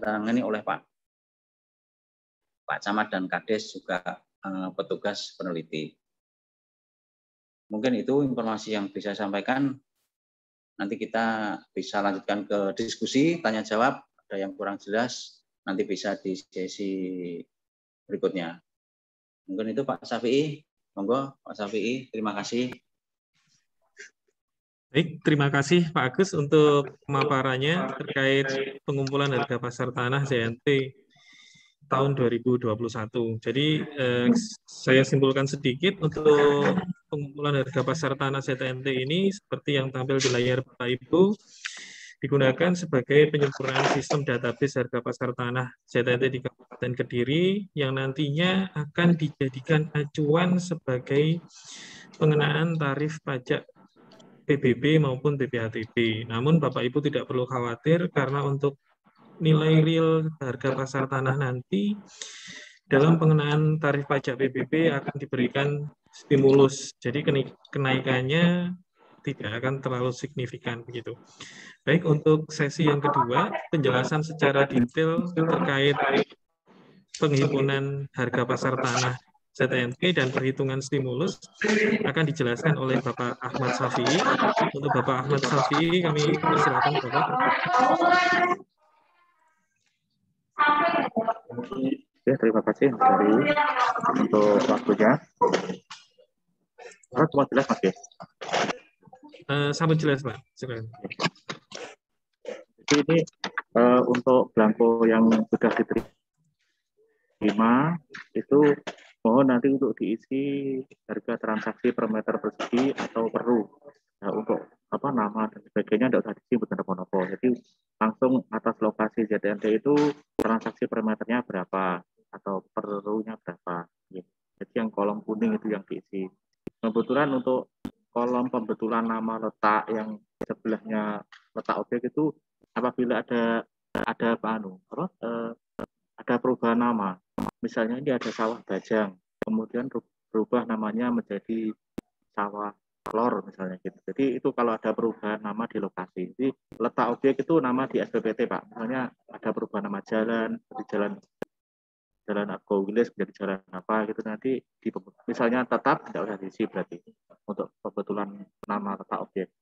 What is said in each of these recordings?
ditangani oleh Pak Camat dan Kades juga petugas peneliti. Mungkin itu informasi yang bisa saya sampaikan. Nanti kita bisa lanjutkan ke diskusi, tanya jawab. Ada yang kurang jelas, nanti bisa di sesi berikutnya. Mungkin itu Pak Syafi'i. Monggo Pak Syafi'i, terima kasih. Baik, terima kasih Pak Agus untuk pemaparannya terkait pengumpulan harga pasar tanah JNT tahun 2021. Jadi saya simpulkan sedikit untuk pengumpulan harga pasar tanah ZTNT ini seperti yang tampil di layar Bapak Ibu, digunakan sebagai penyempurnaan sistem database harga pasar tanah ZTNT di Kabupaten Kediri yang nantinya akan dijadikan acuan sebagai pengenaan tarif pajak PBB maupun PPATB. Namun Bapak Ibu tidak perlu khawatir karena untuk nilai real harga pasar tanah nanti dalam pengenaan tarif pajak PBB akan diberikan stimulus. Jadi kenaikannya tidak akan terlalu signifikan begitu. Baik, untuk sesi yang kedua, penjelasan secara detail terkait penghimpunan harga pasar tanah ZTNT dan perhitungan stimulus akan dijelaskan oleh Bapak Ahmad Syafi'i. Untuk Bapak Ahmad Syafi'i kami persilakan Bapak. Ya, terima kasih Mas Ari untuk waktunya. Semua jelas Mas ya? Sampai jelas Pak, silakan. Jadi ini untuk belangko yang sudah diterima itu mohon nanti untuk diisi harga transaksi per meter persegi atau per ru. Nah, untuk nama dan sebagainya tidak usah diisi nopo-nopo. Jadi langsung atas lokasi ZTNT itu transaksi per meternya berapa atau per ru-nya berapa. Jadi yang kolom kuning itu yang diisi. Kebetulan untuk kolom pembetulan nama letak yang sebelahnya letak objek itu apabila ada perubahan nama. Misalnya ini ada sawah Bajang, kemudian berubah namanya menjadi sawah Lor misalnya gitu. Jadi itu kalau ada perubahan nama di lokasi. Jadi letak objek itu nama di SPPT Pak. Misalnya ada perubahan nama jalan, di jalan Argo Wilis menjadi jalan apa gitu nanti misalnya tetap tidak usah diisi berarti untuk kebetulan nama letak objek.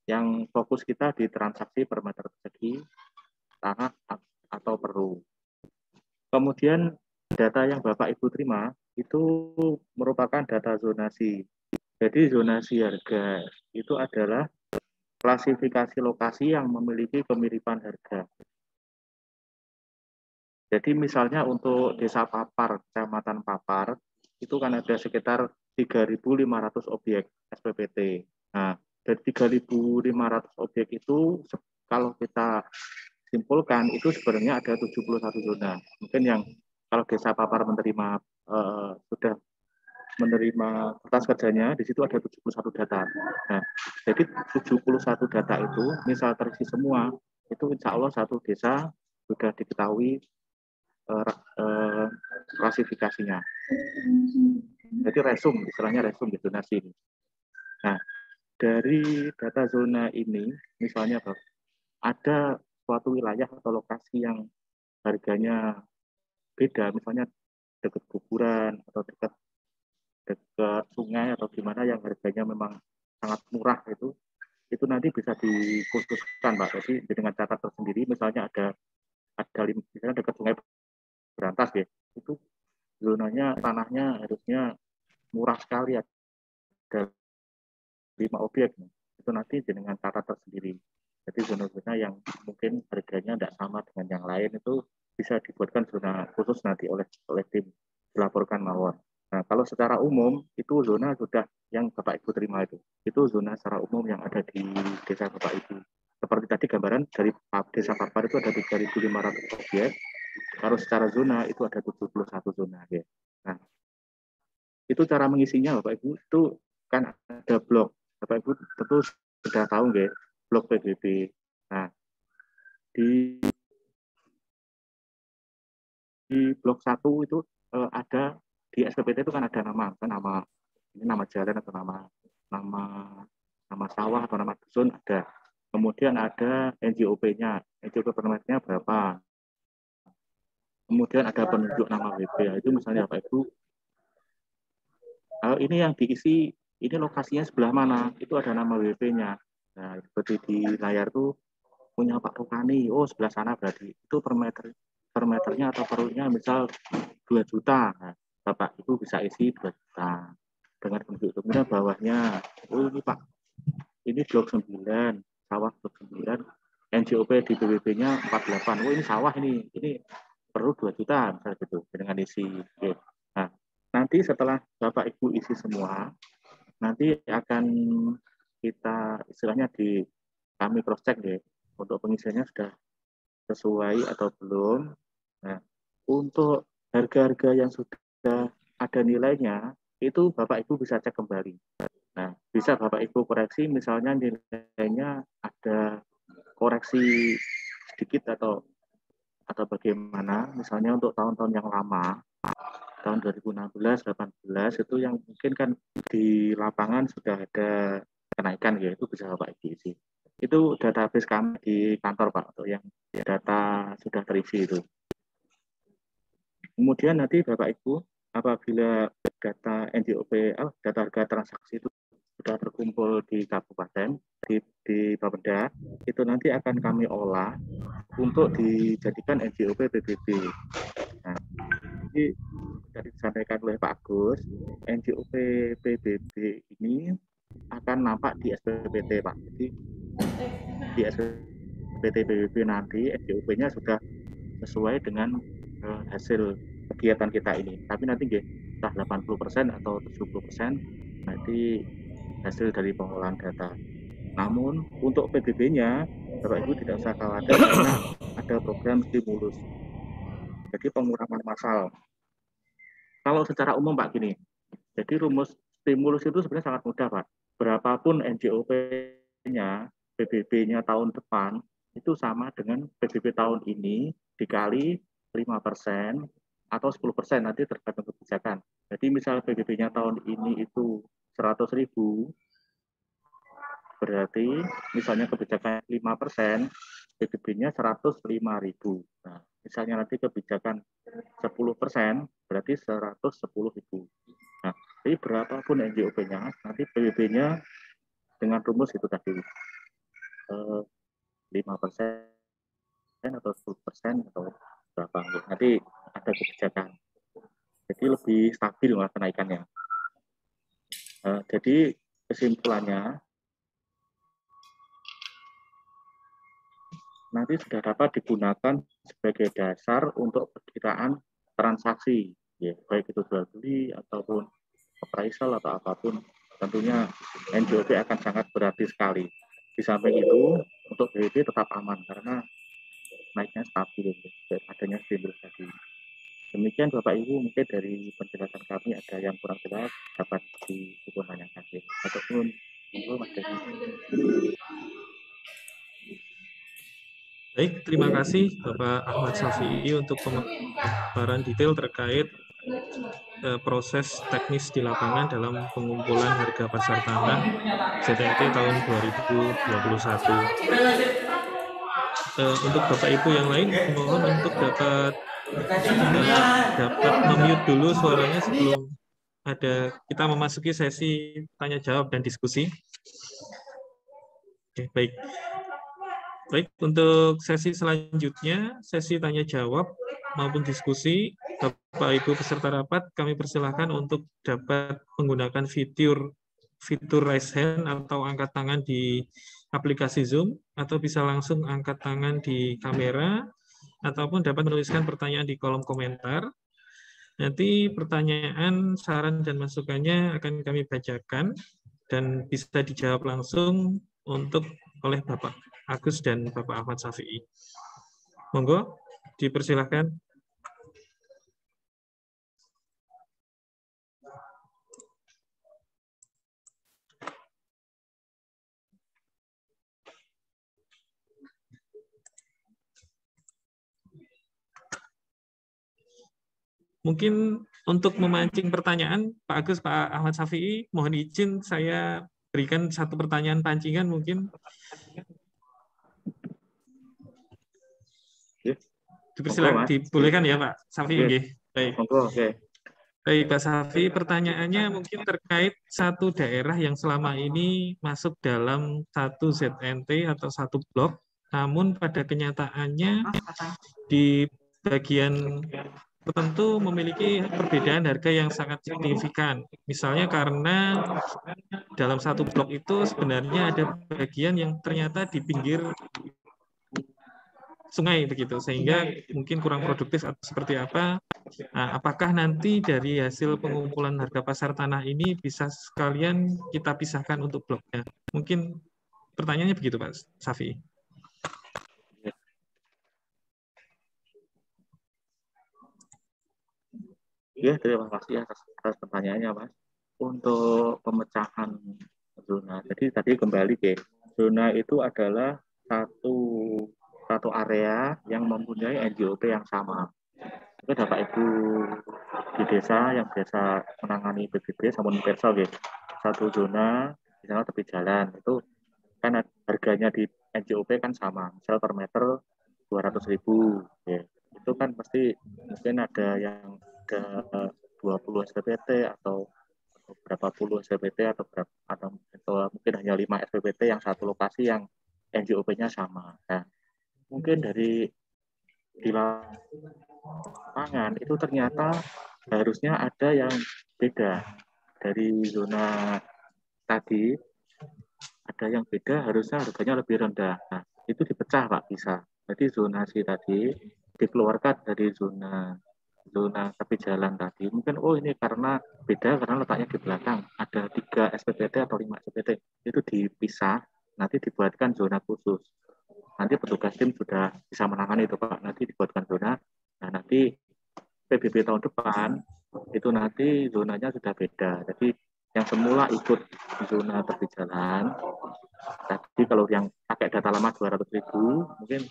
Yang fokus kita di transaksi per meter persegi tanah atau per ru. Kemudian data yang Bapak Ibu terima itu merupakan data zonasi. Jadi zonasi harga itu adalah klasifikasi lokasi yang memiliki kemiripan harga. Jadi misalnya untuk Desa Papar, Kecamatan Papar, itu kan ada sekitar 3.500 objek SPPT. Nah, dari 3.500 objek itu kalau kita simpulkan itu sebenarnya ada 71 zona. Mungkin yang kalau Desa Papar sudah menerima kertas kerjanya, di situ ada 71 data. Nah, jadi 71 data itu, misal terisi semua, itu insya Allah satu desa sudah diketahui klasifikasinya. Jadi istilahnya resum di zonasi ini. Nah, dari data zona ini, misalnya ada suatu wilayah atau lokasi yang harganya beda, misalnya dekat kuburan atau dekat sungai atau gimana yang harganya memang sangat murah itu nanti bisa dikhususkan Pak. Jadi dengan cara tersendiri misalnya ada misalnya dekat sungai Berantas ya, itu zonanya tanahnya harusnya murah sekali, ada 5 objek. Itu nanti dengan cara tersendiri. Jadi zona-zona yang mungkin harganya tidak sama dengan yang lain itu bisa dibuatkan zona khusus nanti oleh tim dilaporkan mawar. Nah, kalau secara umum itu zona sudah yang Bapak Ibu terima itu zona secara umum yang ada di desa Bapak Ibu. Seperti tadi gambaran dari Desa Papar itu ada 3.500 objek. Kalau secara zona itu ada 71 zona ya. Nah, itu cara mengisinya Bapak Ibu itu kan ada blok. Bapak Ibu tentu sudah tahu nggih, blok PBB. Nah, di blok 1 itu ada di SPPT itu kan ada nama jalan atau nama sawah atau nama dusun ada. Kemudian ada NJOP-nya, NJOP permennya berapa. kemudian ada penunjuk nama WP. Itu misalnya Bapak Ibu, ini yang diisi, ini lokasinya sebelah mana, itu ada nama WP-nya. Nah, seperti di layar tuh punya Pak Rukani, oh sebelah sana berarti itu per meternya atau per unitnya misal 2 juta. Nah, Bapak Ibu bisa isi 2 juta dengan penunjuk. Kemudian bawahnya, oh ini Pak, ini blok 9, sawah blok 9, NJOP di PBB-nya 48. Oh ini sawah ini perlu 2 juta misalnya gitu dengan isi. Oke. Nah, nanti setelah Bapak Ibu isi semua, nanti akan kita istilahnya kami cross check deh untuk pengisiannya sudah sesuai atau belum. Nah, untuk harga-harga yang sudah ada nilainya itu Bapak Ibu bisa cek kembali. Nah, bisa Bapak Ibu koreksi misalnya nilainya ada koreksi sedikit atau bagaimana, misalnya untuk tahun-tahun yang lama, tahun 2016, 18 itu yang mungkin kan di lapangan sudah ada kenaikan ya, itu bisa Bapak Ibu isi. Itu database kami di kantor Pak, untuk yang data sudah terisi itu. Kemudian nanti Bapak Ibu, apabila data NJOP, data harga transaksi itu sudah terkumpul di kabupaten, di Bapeda, itu nanti akan kami olah untuk dijadikan NJOP PBB. Nah, jadi tadi disampaikan oleh Pak Agus, NJOP PBB ini akan nampak di SPPT Pak. Jadi di SPPT PBB nanti NJOP-nya sudah sesuai dengan hasil kegiatan kita ini. Tapi nanti entah 80% atau 70% nanti hasil dari pengolahan data. Namun untuk PBB-nya, Bapak Ibu tidak usah khawatir karena ada program stimulus. Jadi pengurangan massal. Kalau secara umum Pak gini, jadi rumus stimulus itu sebenarnya sangat mudah Pak. Berapapun NJOP-nya, PBB-nya tahun depan, itu sama dengan PBB tahun ini dikali 5% atau 10% nanti tergantung kebijakan. Jadi misal PBB-nya tahun ini itu 100.000, berarti misalnya kebijakan 5%, PBB-nya 105.000. Nah, misalnya nanti kebijakan 10%, berarti 110.000. Nah, jadi berapapun NJOP-nya, nanti PBB-nya dengan rumus itu tadi 5% atau 10% atau berapa. Nanti ada kebijakan. Jadi lebih stabil lah kenaikannya. Jadi kesimpulannya, nanti sudah dapat digunakan sebagai dasar untuk perkiraan transaksi, ya, baik itu jual beli ataupun appraisal atau apapun. Tentunya NJOP akan sangat berarti sekali. Di samping itu, untuk BEP tetap aman karena naiknya stabil, adanya stimulus tadi. Demikian Bapak Ibu, mungkin dari penjelasan kami ada yang kurang jelas dapat ditanyakan. Ataupun Mas Denny. Baik, terima kasih Bapak Ahmad Syafi'i untuk pemaparan detail terkait proses teknis di lapangan dalam pengumpulan harga pasar tanah ZNT tahun 2021. Untuk Bapak Ibu yang lain, mohon untuk dapat mute dulu suaranya sebelum kita memasuki sesi tanya jawab dan diskusi. Oke, baik. Baik, untuk sesi selanjutnya, sesi tanya jawab maupun diskusi, Bapak Ibu peserta rapat, kami persilahkan untuk dapat menggunakan fitur raise hand atau angkat tangan di aplikasi Zoom, atau bisa langsung angkat tangan di kamera, ataupun dapat menuliskan pertanyaan di kolom komentar. Nanti pertanyaan, saran, dan masukannya akan kami bacakan dan bisa dijawab langsung oleh Bapak Agus dan Bapak Ahmad Syafi'i. Monggo, dipersilahkan. Mungkin untuk memancing pertanyaan, Pak Agus, Pak Ahmad Syafi'i, mohon izin saya berikan satu pertanyaan pancingan mungkin. dibolehkan ya Pak Safi. Oke. Baik. Oke. Baik Pak Safi, pertanyaannya mungkin terkait satu daerah yang selama ini masuk dalam satu ZNT atau satu blok, namun pada kenyataannya di bagian tertentu memiliki perbedaan harga yang sangat signifikan. Misalnya karena dalam satu blok itu sebenarnya ada bagian yang ternyata di pinggir sungai begitu, sehingga mungkin kurang produktif atau seperti apa. Nah, apakah nanti dari hasil pengumpulan harga pasar tanah ini bisa sekalian kita pisahkan untuk bloknya? Mungkin pertanyaannya begitu Pak Safi. Ya, terima kasih atas pertanyaannya, Mas. Untuk pemecahan zona, jadi tadi kembali ke zona itu adalah satu area yang mempunyai NJOP yang sama. Itu Bapak Ibu di desa yang biasa menangani PBB sama perso, satu zona di sana tepi jalan itu kan harganya di NJOP kan sama, misal per meter 200.000, ya. Itu kan pasti mungkin ada yang ada 20 SPPT atau berapa puluh SPPT atau mungkin hanya 5 SPPT yang satu lokasi yang NJOP-nya sama. Nah, mungkin di lapangan itu ternyata harusnya ada yang beda dari zona tadi, ada yang beda, harusnya harganya lebih rendah. Nah, itu dipecah Pak, bisa. Jadi zonasi tadi dikeluarkan dari zona tepi jalan tadi. Mungkin ini karena beda karena letaknya di belakang. Ada 3 SPPT atau 5 SPPT. Itu dipisah, nanti dibuatkan zona khusus. Nanti petugas tim sudah bisa menangani itu Pak. Nanti dibuatkan zona. Nah, nanti PBB tahun depan itu nanti zonanya sudah beda. Jadi yang semula ikut zona tepi jalan, tadi kalau yang pakai data lama 200.000, mungkin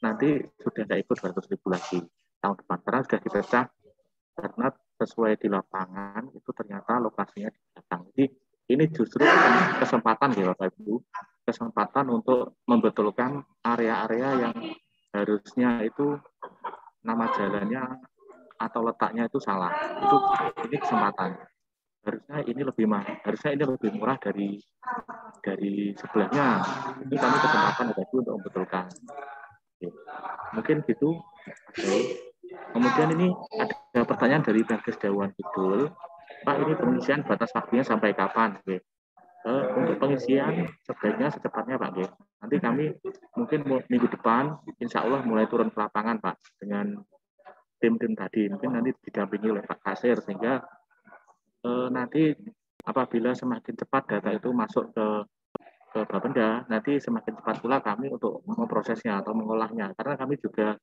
nanti sudah tidak ikut 200.000 lagi tahun depan. Karena sudah dipecah, karena sesuai di lapangan, itu ternyata lokasinya di belakang. Jadi ini justru kesempatan ya Bapak Ibu, kesempatan untuk membetulkan area-area yang harusnya itu nama jalannya atau letaknya itu salah. Ini kesempatan. Harusnya ini lebih murah dari sebelahnya. Ini kami kesempatan Bapak Ibu untuk membetulkan. Oke. Mungkin gitu. Oke. Kemudian ini ada pertanyaan dari Bagas Dawan Kidul. Pak, ini pengisian batas waktunya sampai kapan? Oke. Untuk pengisian sebaiknya secepatnya Pak. Oke. Nanti kami mungkin minggu depan insya Allah mulai turun ke lapangan Pak dengan tim-tim tadi. Mungkin nanti didampingi oleh Pak Kasir sehingga nanti apabila semakin cepat data itu masuk ke Bapenda, nanti semakin cepat pula kami untuk memprosesnya atau mengolahnya. Karena kami juga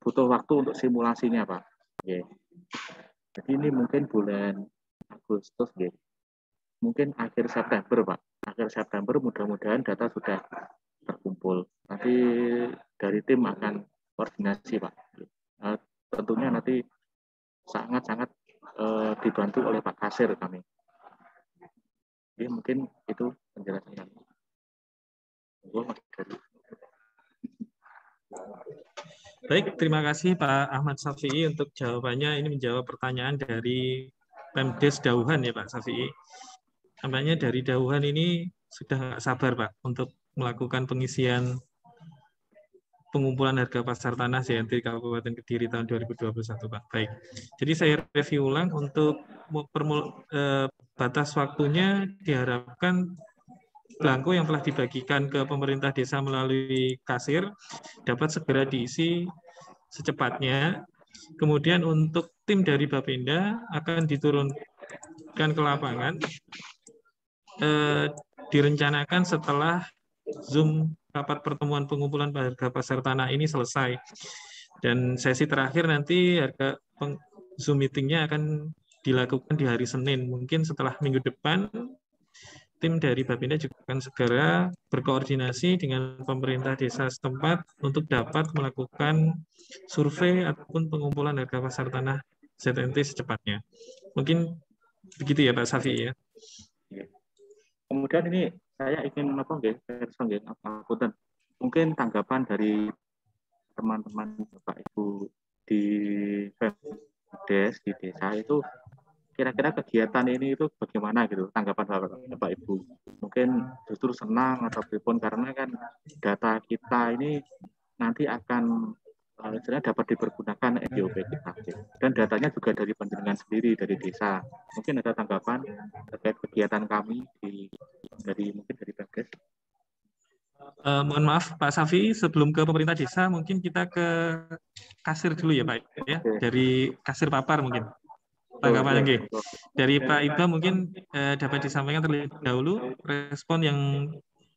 butuh waktu untuk simulasinya, Pak. Oke. Jadi ini mungkin bulan Agustus, ya. Mungkin akhir September, Pak. Akhir September mudah-mudahan data sudah terkumpul. Nanti dari tim akan koordinasi, Pak. Tentunya nanti sangat-sangat dibantu oleh Pak Kasir kami. Jadi mungkin itu penjelasannya. Baik, terima kasih Pak Ahmad Safi'i untuk jawabannya. Ini menjawab pertanyaan dari Pemdes Dauhan ya Pak Safi'i. Nampaknya dari Dauhan ini sudah nggak sabar Pak untuk melakukan pengisian pengumpulan harga pasar tanah ZNT Kabupaten Kediri tahun 2021 Pak. Baik, jadi saya review ulang untuk batas waktunya diharapkan belangko yang telah dibagikan ke pemerintah desa melalui kasir dapat segera diisi secepatnya. Kemudian untuk tim dari Bapenda akan diturunkan ke lapangan, direncanakan setelah Zoom rapat pertemuan pengumpulan harga pasar tanah ini selesai. Dan sesi terakhir nanti harga Zoom meeting-nya akan dilakukan di hari Senin. Mungkin setelah minggu depan tim dari Bapenda juga akan segera berkoordinasi dengan pemerintah desa setempat untuk dapat melakukan survei ataupun pengumpulan harga pasar tanah ZNT secepatnya. Mungkin begitu ya Pak Safi ya. Kemudian ini saya ingin mungkin tanggapan dari teman-teman Bapak Ibu di Pemdes di desa itu kira-kira kegiatan ini itu bagaimana gitu tanggapan Bapak Ibu? Mungkin justru senang atau pripun karena kan data kita ini nanti akan istilahnya dapat dipergunakan NGOP kita dan datanya juga dari panjenengan sendiri dari desa. Mungkin ada tanggapan terkait kegiatan kami dari Pemdes. Mohon maaf Pak Safi, sebelum ke pemerintah desa mungkin kita ke kasir dulu ya Pak ya, dari kasir papar mungkin. Tanggapan lagi dari Pak Iba mungkin dapat disampaikan terlebih dahulu respon yang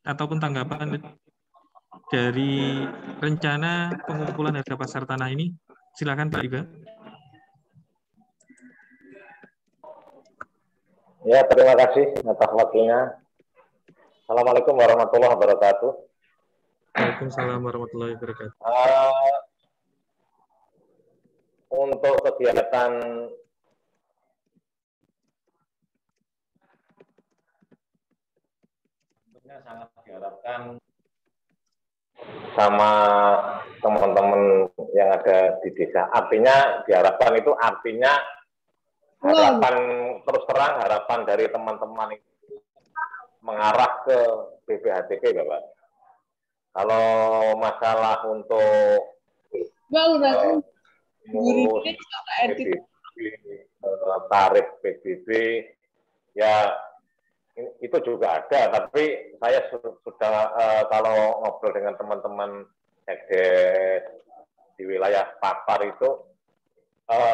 ataupun tanggapan dari rencana pengumpulan harga pasar tanah ini. Silakan Pak Iba. Ya, terima kasih atas waktunya. Assalamualaikum warahmatullahi wabarakatuh. Waalaikumsalam warahmatullahi wabarakatuh. Untuk kegiatan sangat diharapkan sama teman-teman yang ada di desa. Artinya diharapkan itu artinya harapan terus terang harapan dari teman-teman itu mengarah ke BPHTB, Bapak. Kalau masalah untuk tarif PBB ya itu juga ada, tapi saya sudah kalau ngobrol dengan teman-teman Sekdes di wilayah Papar itu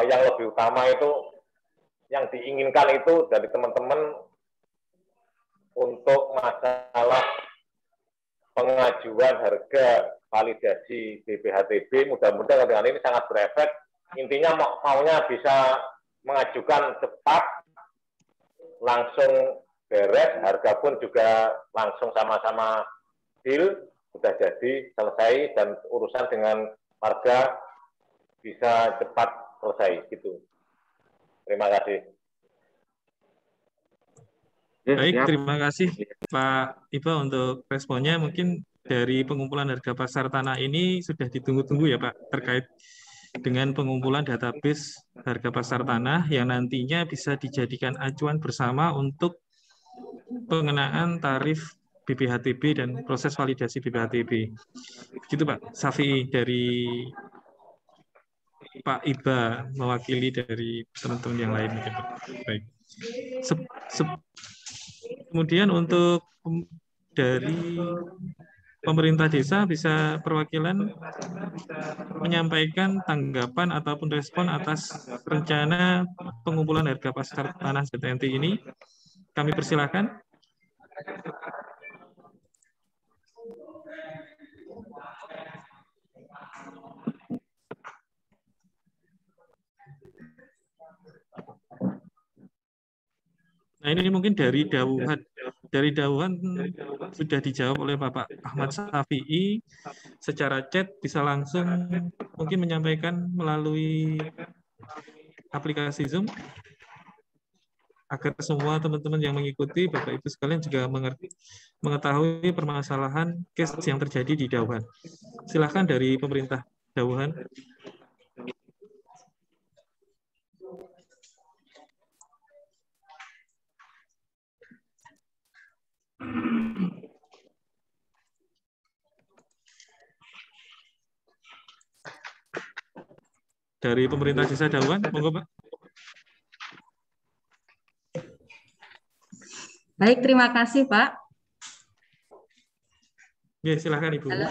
yang lebih utama itu yang diinginkan itu dari teman-teman untuk masalah pengajuan harga validasi BPHTB, mudah-mudahan dengan ini sangat berefek. Intinya maunya bisa mengajukan cepat, langsung beres, harga pun juga langsung sama-sama deal, sudah jadi, selesai, dan urusan dengan warga bisa cepat selesai. Gitu. Terima kasih. Baik, terima kasih Pak Iba untuk responnya. Mungkin dari pengumpulan harga pasar tanah ini sudah ditunggu-tunggu ya Pak, terkait dengan pengumpulan database harga pasar tanah yang nantinya bisa dijadikan acuan bersama untuk pengenaan tarif BPHTB dan proses validasi BPHTB. Begitu Pak Safi dari Pak Iba mewakili dari teman-teman yang lain. Gitu. Baik. Kemudian untuk dari pemerintah desa bisa perwakilan menyampaikan tanggapan ataupun respon atas rencana pengumpulan harga pasar tanah ZNT ini. Kami persilakan. Nah ini mungkin dari Dauhan sudah dijawab oleh Bapak Ahmad Syafi'i secara chat, bisa langsung mungkin menyampaikan melalui aplikasi Zoom agar semua teman-teman yang mengikuti Bapak Ibu sekalian juga mengetahui permasalahan case yang terjadi di Dauhan. Silakan dari pemerintah Dauhan. Dari pemerintah desa Dauhan, monggo Pak. Baik, terima kasih Pak. Ya, silakan Ibu. Halo.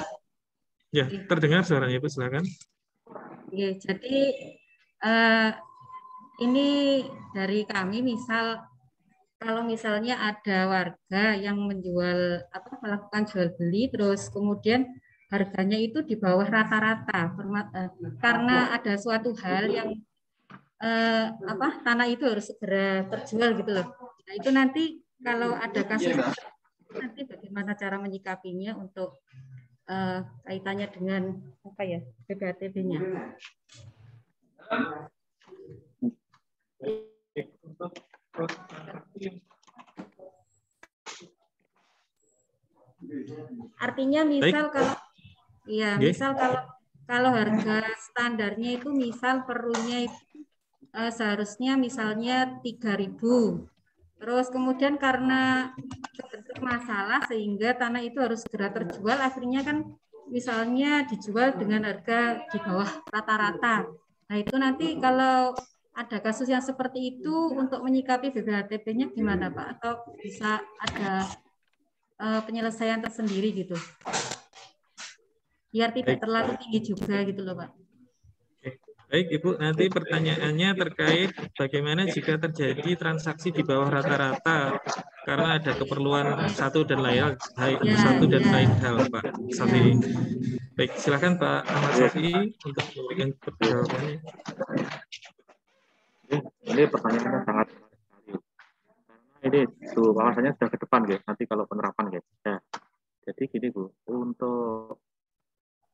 Ya, terdengar suaranya Ibu, silakan. Ya, jadi ini dari kami kalau misalnya ada warga yang menjual melakukan jual beli terus kemudian harganya itu di bawah rata-rata karena ada suatu hal yang tanah itu harus segera terjual gitu loh. Nah, itu nanti kalau ada kasus nanti bagaimana cara menyikapinya untuk kaitannya dengan BPHTB-nya. Artinya misal kalau kalau harga standarnya itu misal perlunya itu seharusnya misalnya 3.000. Terus kemudian karena kebentuk masalah sehingga tanah itu harus segera terjual, akhirnya kan misalnya dijual dengan harga di bawah rata-rata. Nah itu nanti kalau ada kasus yang seperti itu untuk menyikapi BPHTB-nya gimana Pak? Atau bisa ada penyelesaian tersendiri gitu? Biar tidak terlalu tinggi juga gitu loh Pak. Baik Ibu, nanti pertanyaannya terkait bagaimana jika terjadi transaksi di bawah rata-rata karena ada keperluan satu dan lain hal, Pak Safi. Baik, silakan Pak Ahmad Safi untuk memberikan jawabannya. Ini pertanyaannya sangat menarik sekali. Karena ini bahwasanya sudah ke depan guys, nanti kalau penerapan guys. Ya. Jadi gini Bu, untuk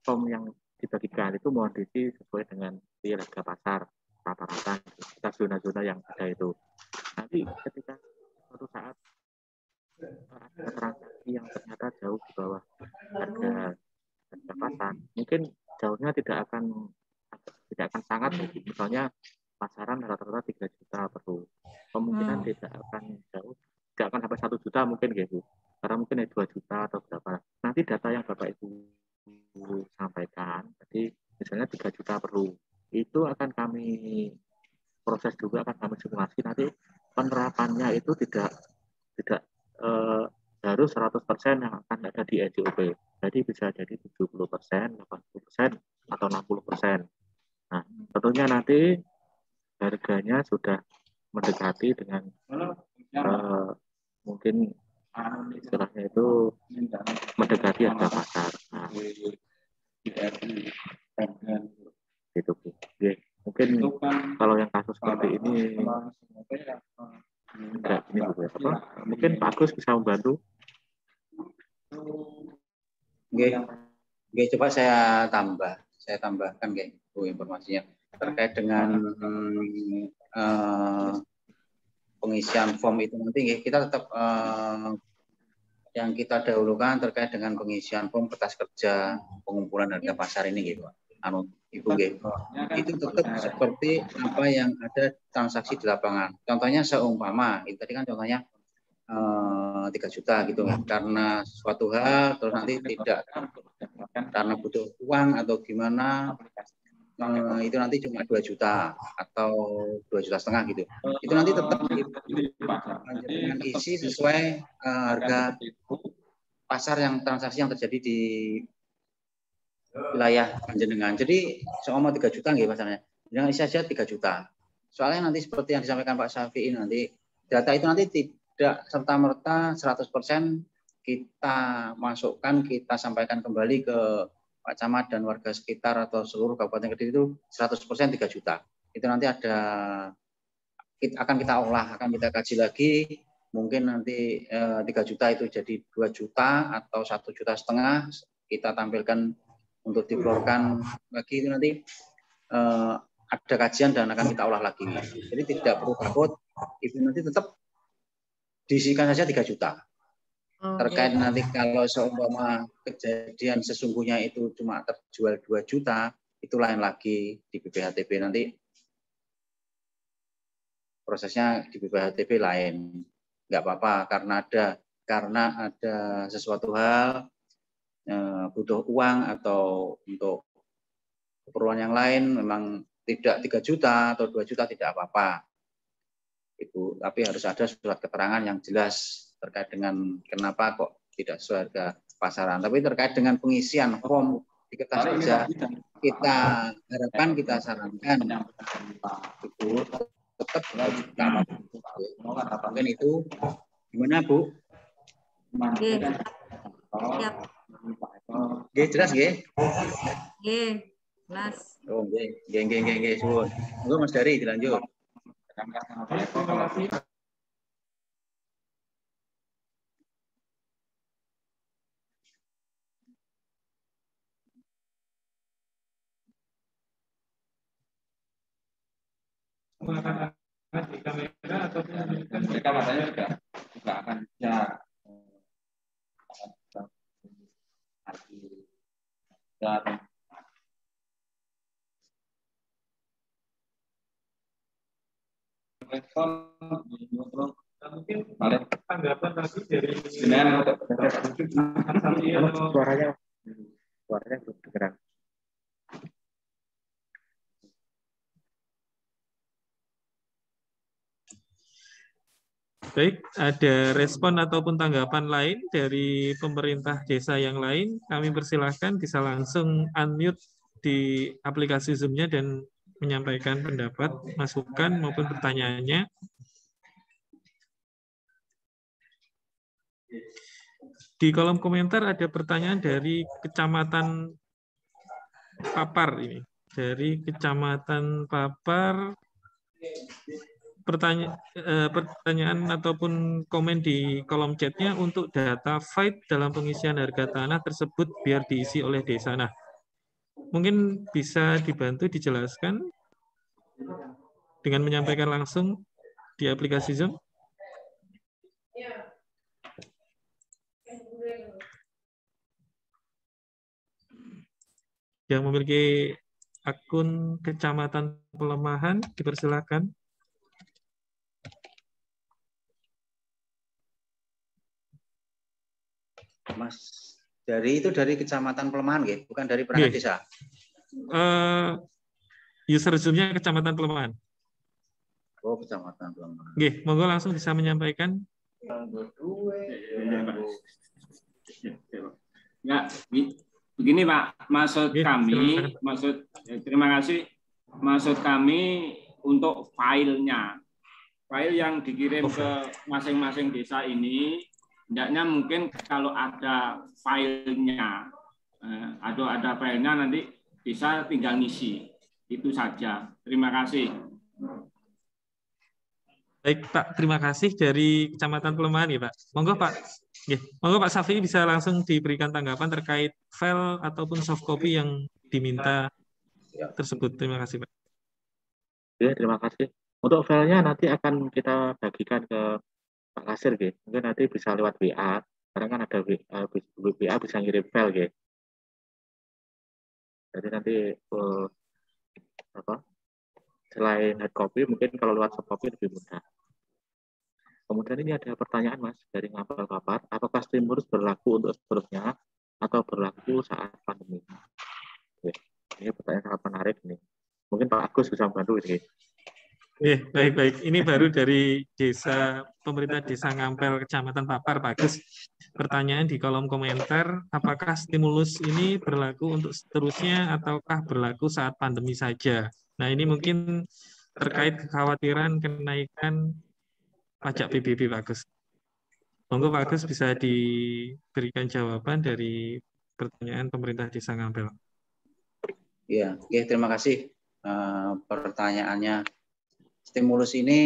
form yang dibagikan itu mohon diisi sesuai dengan harga pasar rata-rata kita zona-zona yang ada itu. Nanti ketika suatu saat ada transaksi yang ternyata jauh di bawah harga pasar, mungkin jauhnya tidak akan sangat, misalnya pasaran rata-rata 3 juta perlu, kemungkinan tidak akan jauh, tidak akan sampai 1 juta mungkin gitu, karena mungkin 2 juta atau berapa. Nanti data yang Bapak Ibu sampaikan, jadi misalnya 3 juta perlu, itu akan kami proses juga, akan kami simulasi. Nanti penerapannya itu tidak harus 100% yang akan ada di SJOP. Jadi bisa jadi 70%, 80%, atau 60%. Nah, tentunya nanti harganya sudah mendekati dengan mungkin istilahnya itu mendekati harga pasar. Nah, gitu Bu. Mungkin kalau yang kasus seperti ini enggak ini Bu. Mungkin Pak Agus bisa membantu. Oke, coba saya tambahkan kayak Bu informasinya terkait dengan pengisian form itu nanti kita tetap yang kita dahulukan terkait dengan pengisian form kertas kerja pengumpulan harga pasar ini gitu Ibu gitu. Itu tetap seperti apa yang ada transaksi di lapangan. Contohnya seumpama itu tadi kan contohnya 3 juta gitu kan, karena suatu hal terus nanti tidak karena butuh uang atau gimana, itu nanti cuma 2 juta atau 2,5 juta gitu. Itu nanti tetap dengan isi sesuai harga pasar yang transaksi yang terjadi di wilayah panjenengan. Jadi seumpama 3 juta nggih pasarnya. Dengan isi saja 3 juta. Soalnya nanti seperti yang disampaikan Pak Syafi'i, nanti data itu nanti tidak serta-merta 100% kita masukkan, kita sampaikan kembali ke Pak Camat dan warga sekitar atau seluruh Kabupaten Kediri itu 100% 3 juta. Itu nanti akan kita olah, akan kita kaji lagi. Mungkin nanti 3 juta itu jadi 2 juta atau 1,5 juta kita tampilkan untuk dikeluarkan lagi. Itu nanti ada kajian dan akan kita olah lagi. Jadi tidak perlu takut, itu nanti tetap diisikan saja 3 juta. Terkait nanti kalau seumpama kejadian sesungguhnya itu cuma terjual 2 juta, itu lain lagi di BPHTB nanti prosesnya di BPHTB lain. Nggak apa-apa karena ada sesuatu hal butuh uang atau untuk keperluan yang lain memang tidak 3 juta atau 2 juta tidak apa-apa. Ibu, tapi harus ada surat keterangan yang jelas terkait dengan kenapa kok tidak sesuai harga pasaran. Tapi terkait dengan pengisian form di kertas kerja, kita harapkan, kita sarankan Ibu tetap kita mungkin itu gimana Bu? Siap. Oke, jelas nggih? Oke, jelas. Oh, nggih. Suwun. Monggo Mas Dari dilanjut. Di kamera atau mereka matanya juga akan bisa respon Mungkin tanggapan tadi dari suaranya belum kedengeran. baik, ada respon ataupun tanggapan lain dari pemerintah desa yang lain, kami persilahkan bisa langsung unmute di aplikasi Zoom-nya dan menyampaikan pendapat, masukan maupun pertanyaannya. Di kolom komentar ada pertanyaan dari Kecamatan Papar ini. Dari Kecamatan Papar, pertanyaan ataupun komen di kolom chatnya untuk data fight dalam pengisian harga tanah tersebut biar diisi oleh desa. Nah, mungkin bisa dibantu dijelaskan dengan menyampaikan langsung di aplikasi Zoom. Yang memiliki akun Kecamatan Pelemahan, dipersilakan. Mas, dari Kecamatan Pelemahan, gitu? Bukan dari perangkat desa? User Zoom-nya Kecamatan Pelemahan. Oh, Kecamatan Pelemahan. Oke, monggo langsung bisa menyampaikan. Ya, begini Pak, maksud kami, terima kasih, maksud kami untuk filenya, file yang dikirim ke masing-masing desa ini, hendaknya mungkin kalau ada filenya, ada filenya nanti bisa tinggal ngisi, itu saja. Terima kasih. Baik Pak, terima kasih dari Kecamatan Pelemahan ya Pak. Monggo Pak. Monggo Pak Safi bisa langsung diberikan tanggapan terkait file ataupun soft copy yang diminta tersebut. Terima kasih Pak. Ya, terima kasih. Untuk filenya nanti akan kita bagikan ke Pak Kasir, gitu. Mungkin nanti bisa lewat WA. Karena kan ada WA bisa ngirim file, gitu. Jadi nanti selain hard copy, mungkin kalau lewat soft copy lebih mudah. Kemudian ini ada pertanyaan Mas dari Ngapel Papar, apakah stimulus berlaku untuk seterusnya atau berlaku saat pandemi? Oke. Ini pertanyaan sangat menarik nih. Mungkin Pak Agus bisa membantu ini. Baik. Ini baru dari pemerintah desa Ngampel Kecamatan Papar, Pak Agus. Pertanyaan di kolom komentar, apakah stimulus ini berlaku untuk seterusnya ataukah berlaku saat pandemi saja? Nah, ini mungkin terkait kekhawatiran kenaikan pajak PBB, Pak Agus. Monggo Pak Agus bisa diberikan jawaban dari pertanyaan pemerintah desa Ngampel. Iya, terima kasih pertanyaannya. Stimulus ini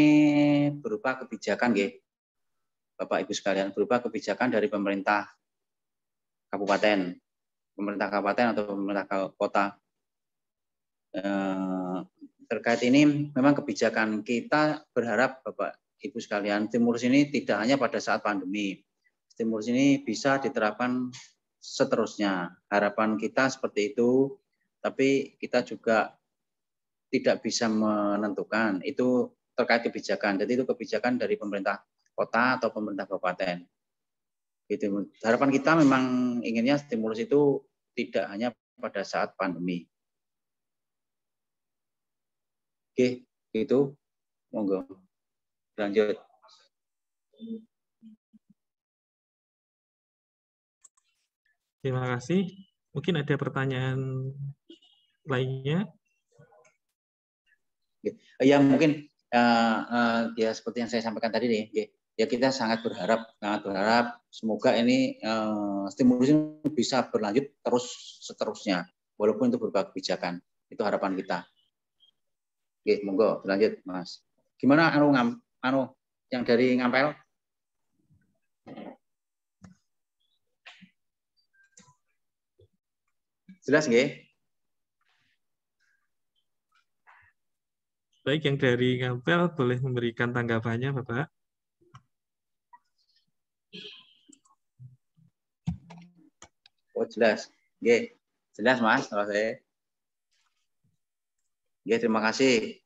berupa kebijakan, Bapak Ibu sekalian, berupa kebijakan dari pemerintah kabupaten atau pemerintah kota. Terkait ini, memang kebijakan kita berharap Bapak Ibu sekalian, stimulus ini tidak hanya pada saat pandemi. Stimulus ini bisa diterapkan seterusnya. Harapan kita seperti itu, tapi kita juga tidak bisa menentukan. Itu terkait kebijakan. Jadi itu kebijakan dari pemerintah kota atau pemerintah kabupaten. Gitu. Harapan kita memang inginnya stimulus itu tidak hanya pada saat pandemi. Oke, itu monggo. Lanjut. Terima kasih. Mungkin ada pertanyaan lainnya? Ya mungkin ya seperti yang saya sampaikan tadi nih, ya kita sangat berharap semoga ini stimulus ini bisa berlanjut terus seterusnya, walaupun itu berupa kebijakan. Itu harapan kita. Oke, monggo lanjut Mas. Gimana yang dari Ngampel? Jelas nggih? Baik, yang dari Ngampel boleh memberikan tanggapannya, Bapak. Oh, jelas. Jelas, Mas. Terima kasih. Terima kasih.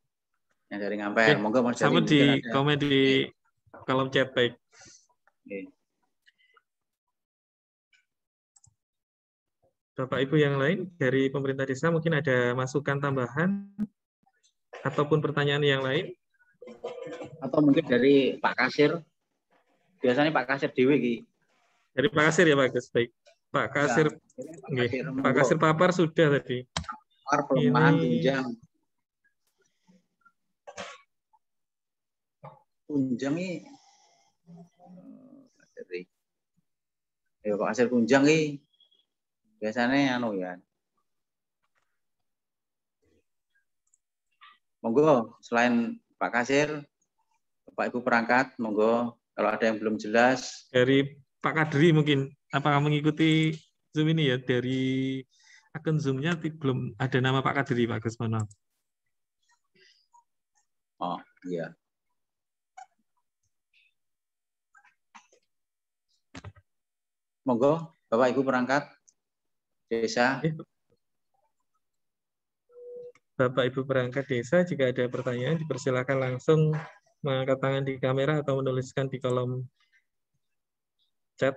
Yang dari Ngampel. Monggo Mas Jali. Sama di komen di kolom chat baik. Bapak Ibu yang lain dari pemerintah desa mungkin ada masukan tambahan ataupun pertanyaan yang lain? Atau mungkin dari Pak Kasir. Biasanya Pak Kasir Dewi Ki. Dari Pak Kasir ya Pak Gus, baik. Pak Kasir, ya, Pak Kasir Papar sudah tadi. Pelemahan tunjang. Tunjang ini dari Pak Kasir Tunjang ini biasanya anu ya. Monggo selain Pak Kasir, Bapak Ibu perangkat, monggo kalau ada yang belum jelas. Dari Pak Kadri mungkin, apakah mengikuti Zoom ini ya? Dari akun Zoom-nya belum ada nama Pak Kadri, Pak Gus, mohon maaf. Oh, iya. Monggo, Bapak Ibu perangkat desa. Bapak Ibu perangkat desa, jika ada pertanyaan dipersilakan langsung mengangkat tangan di kamera atau menuliskan di kolom chat.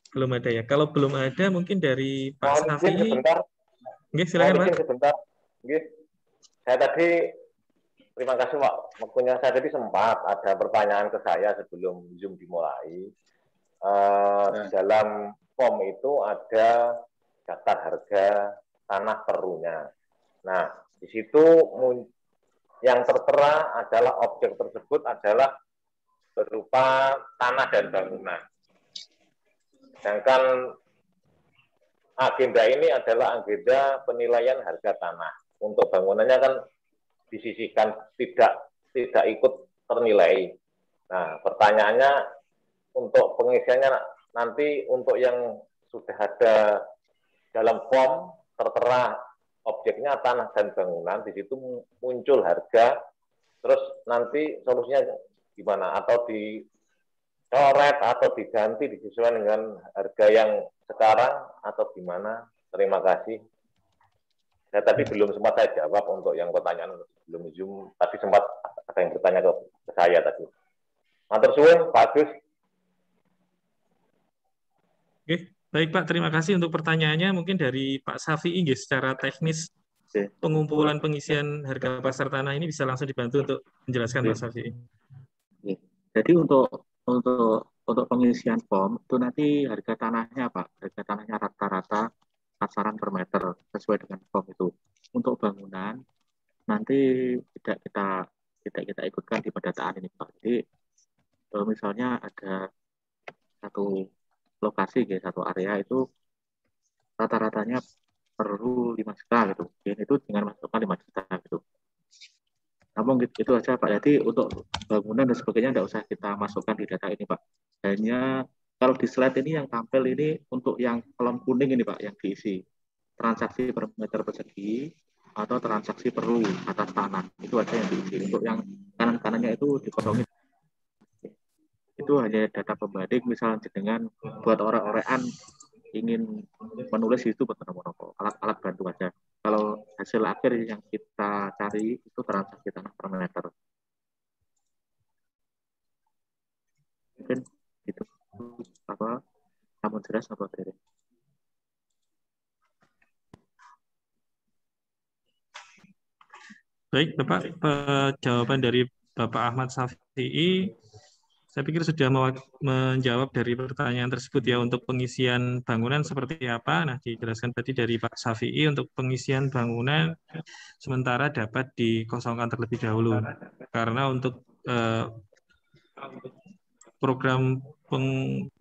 Belum ada ya. Kalau belum ada mungkin dari Pak Safi. Nggih, silakan Pak. Sebentar. Nggih. Saya tadi terima kasih Pak. Waktunya saya tadi sempat ada pertanyaan ke saya sebelum Zoom dimulai. Dalam form itu ada daftar harga tanah perlunya. Nah, di situ yang tertera adalah objek tersebut adalah berupa tanah dan bangunan. Sedangkan agenda ini adalah agenda penilaian harga tanah. Untuk bangunannya kan disisihkan tidak ikut ternilai. Nah, pertanyaannya untuk pengisiannya nanti untuk yang sudah ada dalam form tertera objeknya tanah dan bangunan, di situ muncul harga, terus nanti solusinya gimana? Atau dicoret atau diganti disesuaikan dengan harga yang sekarang atau gimana? Terima kasih. Saya tadi belum sempat saya jawab untuk yang pertanyaan sebelum Zoom. Tadi sempat ada yang bertanya ke saya tadi. Matur suwun, Pak Agus. Oke, baik Pak. Terima kasih untuk pertanyaannya. Mungkin dari Pak Safi secara teknis pengumpulan pengisian harga pasar tanah ini bisa langsung dibantu untuk menjelaskan Pak Safi. Jadi untuk pengisian form itu nanti harga tanahnya Pak, harga tanahnya rata-rata pasaran per meter sesuai dengan form itu. Untuk bangunan nanti tidak kita ikutkan di pendataan ini Pak. Jadi misalnya ada satu lokasi satu area itu rata-ratanya perlu 5 juta gitu. Dan itu dengan masukkan 5 juta gitu. Namun itu aja Pak. Jadi untuk bangunan dan sebagainya tidak usah kita masukkan di data ini Pak. Hanya kalau di slide ini yang tampil ini untuk yang kolom kuning ini Pak, yang diisi transaksi per meter persegi atau transaksi per ru atas tanah. Itu aja yang diisi. Untuk yang kanan-kanannya itu dikosongin. Itu hanya data pembanding, misalnya dengan buat orang-orekan ingin menulis itu betul-betul alat bantu aja. Kalau hasil akhir yang kita cari itu transaksi tanah per meter. Mungkin itu apa? Kamu jelas apa dari? Baik, Bapak. Jawaban dari Bapak Ahmad Safi'i, saya pikir sudah menjawab dari pertanyaan tersebut ya. Untuk pengisian bangunan seperti apa? Nah, dijelaskan tadi dari Pak Safi'i untuk pengisian bangunan sementara dapat dikosongkan terlebih dahulu. Karena untuk program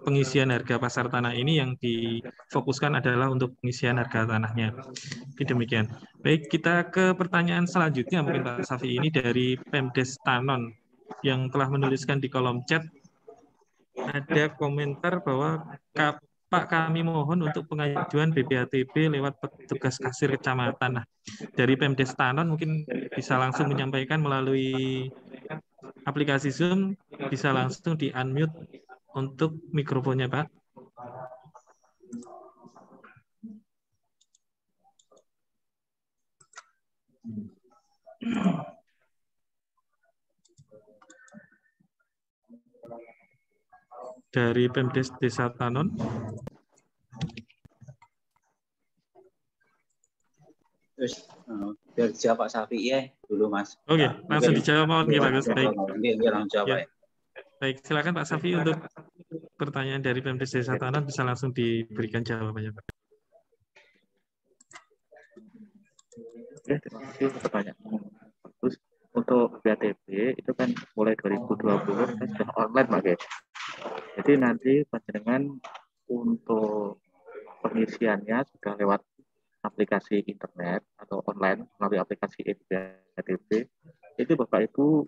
pengisian harga pasar tanah ini yang difokuskan adalah untuk pengisian harga tanahnya. Oke, demikian. Baik, kita ke pertanyaan selanjutnya mungkin Pak Safi ini dari Pemdes Tanon yang telah menuliskan di kolom chat. Ada komentar bahwa Pak, kami mohon untuk pengajuan BPHTB lewat petugas kasir kecamatan. Nah, dari Pemdes Tanon mungkin bisa langsung menyampaikan melalui aplikasi Zoom, bisa langsung di-unmute untuk mikrofonnya, Pak. Dari Pemdes Desa Tanon. Terus biar dijawab Pak Safi ya dulu Mas. Oke, langsung dijawab mohon Pak Gus. Baik. Langsung jawab ya. Baik, silakan Pak Safi untuk pertanyaan dari Pemdes Desa Tanon bisa langsung diberikan jawabannya Pak. Oke, terima kasih untuk pertanyaan. Terus untuk BATB itu kan mulai 2020 kan sudah online Pak ya. Jadi nanti panjenengan untuk pengisiannya sudah lewat aplikasi internet atau online melalui aplikasi BATB. Itu Bapak Ibu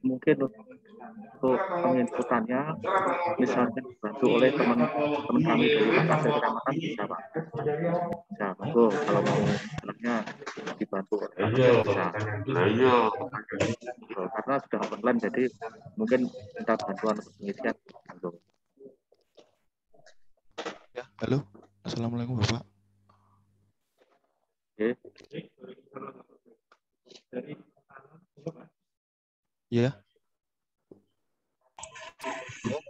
mungkin untuk penginputannya misalnya dibantu oleh teman kami dari Kasir Kecamatan bisa Pak. Bisa, monggo kalau mau anaknya dibantu bisa. Karena sudah online jadi mungkin minta bantuan untuk pengisian. Ya, halo. Assalamualaikum Bapak. Oke. Ya.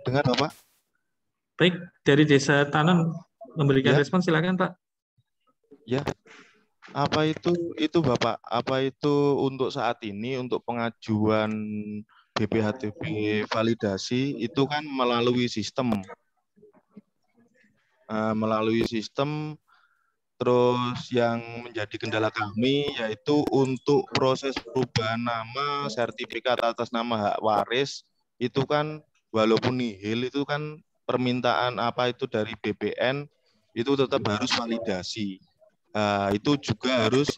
Dengar Bapak? Baik, dari Desa Tanon memberikan respon silakan Pak. Ya. Apa itu Bapak? Apa itu untuk saat ini untuk pengajuan BPHTB validasi itu kan melalui sistem. Terus yang menjadi kendala kami yaitu untuk proses perubahan nama sertifikat atas nama hak waris itu kan walaupun nihil itu kan permintaan apa itu dari BPN itu tetap harus validasi. Itu juga harus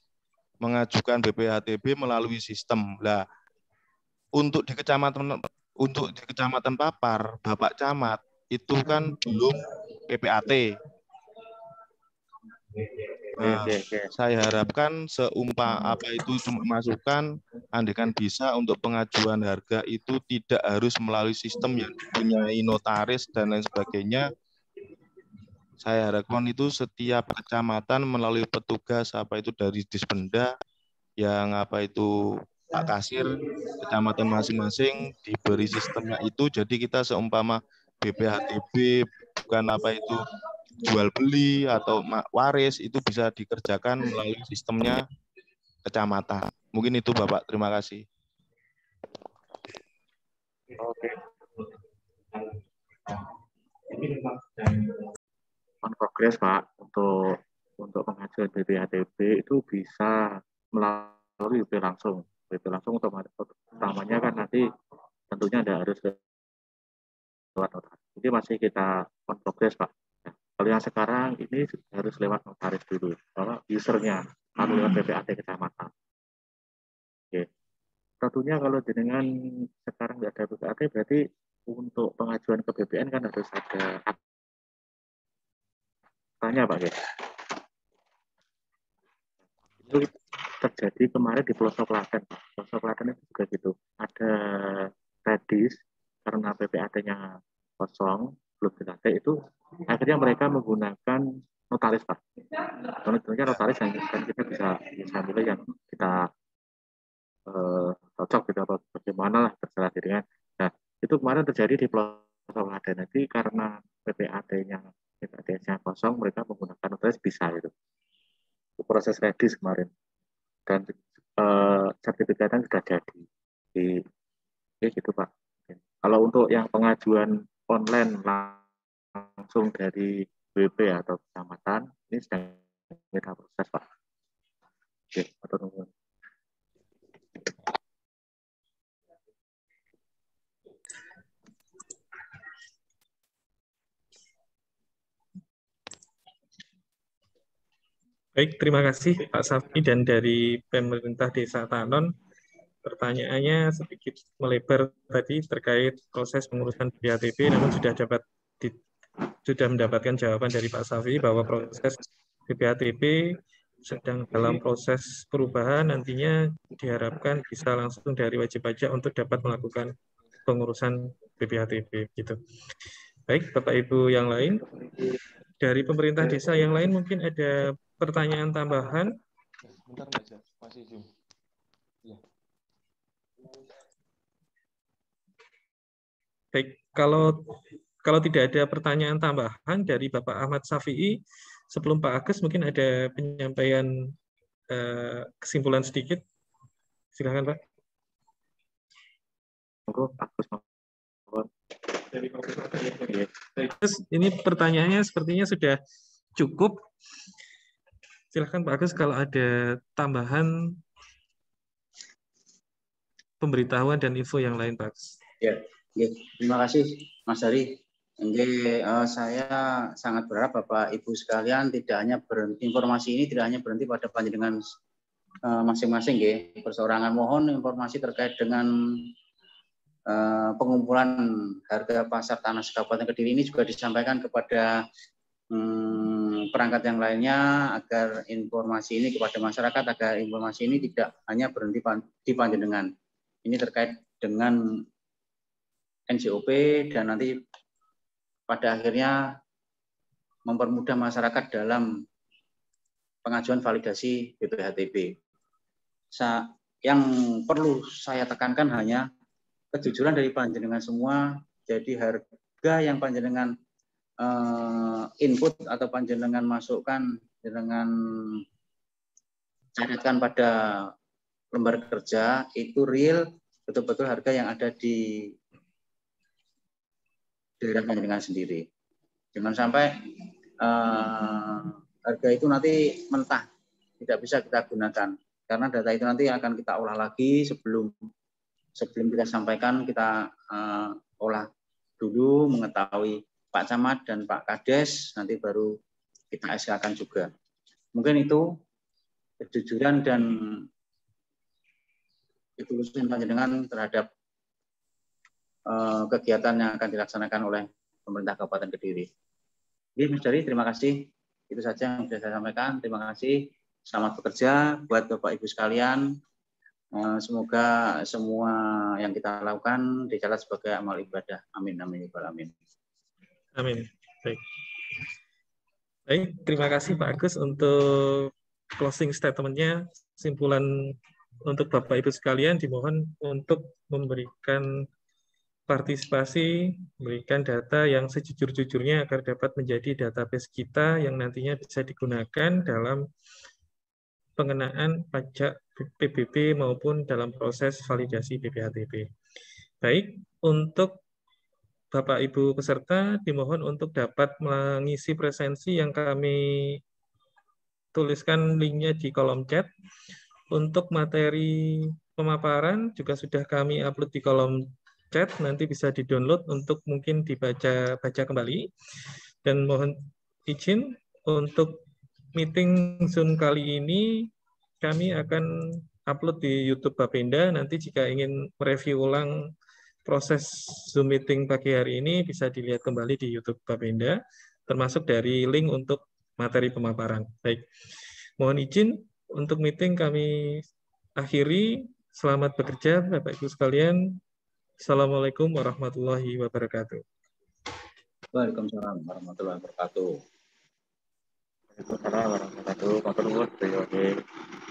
mengajukan BPHTB melalui sistem. Lah untuk di kecamatan Papar Bapak Camat itu kan belum PPAT. Nah, saya harapkan apa itu cuma masukan, andaikan bisa untuk pengajuan harga itu tidak harus melalui sistem yang dipunyai notaris dan lain sebagainya. Saya harapkan itu setiap kecamatan melalui petugas apa itu dari Dispenda yang apa itu Pak Kasir kecamatan masing-masing diberi sistemnya itu. Jadi kita seumpama BPHTB bukan apa itu jual beli atau waris itu bisa dikerjakan melalui sistemnya kecamatan. Mungkin itu Bapak, terima kasih. Oke. On progress Pak untuk pengajuan BPHTB itu bisa melalui BP langsung. BP langsung utamanya kan nanti tentunya ada harus lewat notaris. Jadi masih kita on progress Pak. Kalau yang sekarang ini harus lewat notaris dulu, bahwa usernya harus lewat BPAT kecamatan. Oke. Tentunya kalau dengan sekarang nggak ada BPAT, berarti untuk pengajuan ke BPN kan harus ada aktanya Pak ya. Itu terjadi kemarin di pelosok Klaten. Pelosok Klaten itu juga gitu. Ada redis karena BPAT-nya kosong, belum dilatih itu akhirnya mereka menggunakan notaris Pak. Tentunya notaris yang kita bisa milih yang kita cocok gitu atau bagaimana lah terserah dirinya. Nah itu kemarin terjadi di pelosok Klaten. Nanti karena BPAT-nya kosong mereka menggunakan notaris bisa itu. Proses redis kemarin dan sertifikatnya sudah jadi gitu Pak. Kalau untuk yang pengajuan online langsung dari BP atau kecamatan ini sedang kita proses Pak. Oke, atau nunggu. Baik, terima kasih Pak Safi dan dari pemerintah Desa Tanon. Pertanyaannya sedikit melebar tadi terkait proses pengurusan BPHTB, namun sudah mendapatkan jawaban dari Pak Safi bahwa proses BPHTB sedang dalam proses perubahan, nantinya diharapkan bisa langsung dari wajib pajak untuk dapat melakukan pengurusan BPHTB. Gitu. Baik, Bapak Ibu yang lain, dari pemerintah desa yang lain mungkin ada pertanyaan tambahan Bentar Mas, masih Zoom. Ya. Baik, kalau tidak ada pertanyaan tambahan dari Bapak Ahmad Syafi'i, sebelum Pak Agus mungkin ada penyampaian kesimpulan sedikit. Silakan Pak. Terus ini pertanyaannya sepertinya sudah cukup. Silakan Pak Agus kalau ada tambahan pemberitahuan dan info yang lain Pak Agus. Ya, terima kasih Mas Hari. Saya sangat berharap Bapak Ibu sekalian tidak hanya informasi ini tidak hanya berhenti pada panjenengan masing-masing ya. Perseorangan mohon informasi terkait dengan pengumpulan harga pasar tanah Kabupaten Kediri ini juga disampaikan kepada perangkat yang lainnya agar informasi ini kepada masyarakat agar informasi ini tidak hanya berhenti di panjenengan. Ini terkait dengan NJOP dan nanti pada akhirnya mempermudah masyarakat dalam pengajuan validasi BPHTB. Yang perlu saya tekankan hanya kejujuran dari panjenengan semua. Jadi harga yang panjenengan input atau panjenengan masukkan dengan catatkan pada lembar kerja itu real betul-betul harga yang ada di daerah panjenengan sendiri. Jangan sampai harga itu nanti mentah, tidak bisa kita gunakan. Karena data itu nanti akan kita olah lagi sebelum kita sampaikan, kita olah dulu, mengetahui Pak Camat dan Pak Kades, nanti baru kita SK-kan juga. Mungkin itu kejujuran dan ketulusan panjenengan terhadap kegiatan yang akan dilaksanakan oleh pemerintah Kabupaten Kediri. Jadi Mas Dari, terima kasih. Itu saja yang bisa saya sampaikan. Terima kasih. Selamat bekerja buat Bapak Ibu sekalian. Semoga semua yang kita lakukan dicatat sebagai amal ibadah. Amin. Amin. Amin. Amin. Baik. Baik, terima kasih Pak Agus untuk closing statement-nya. Simpulan untuk Bapak Ibu sekalian dimohon untuk memberikan partisipasi, memberikan data yang sejujur-jujurnya agar dapat menjadi database kita yang nantinya bisa digunakan dalam pengenaan pajak PBB maupun dalam proses validasi BPHTB. Baik, untuk Bapak Ibu peserta dimohon untuk dapat mengisi presensi yang kami tuliskan linknya di kolom chat. Untuk materi pemaparan juga sudah kami upload di kolom chat, nanti bisa di-download untuk mungkin dibaca kembali. Dan mohon izin untuk meeting Zoom kali ini kami akan upload di YouTube Bapenda. Nanti jika ingin mereview ulang proses Zoom meeting pagi hari ini bisa dilihat kembali di YouTube Bapenda, termasuk dari link untuk materi pemaparan. Baik, mohon izin untuk meeting kami akhiri. Selamat bekerja Bapak Ibu sekalian. Assalamualaikum warahmatullahi wabarakatuh. Waalaikumsalam warahmatullahi wabarakatuh. Waalaikumsalam warahmatullahi wabarakatuh.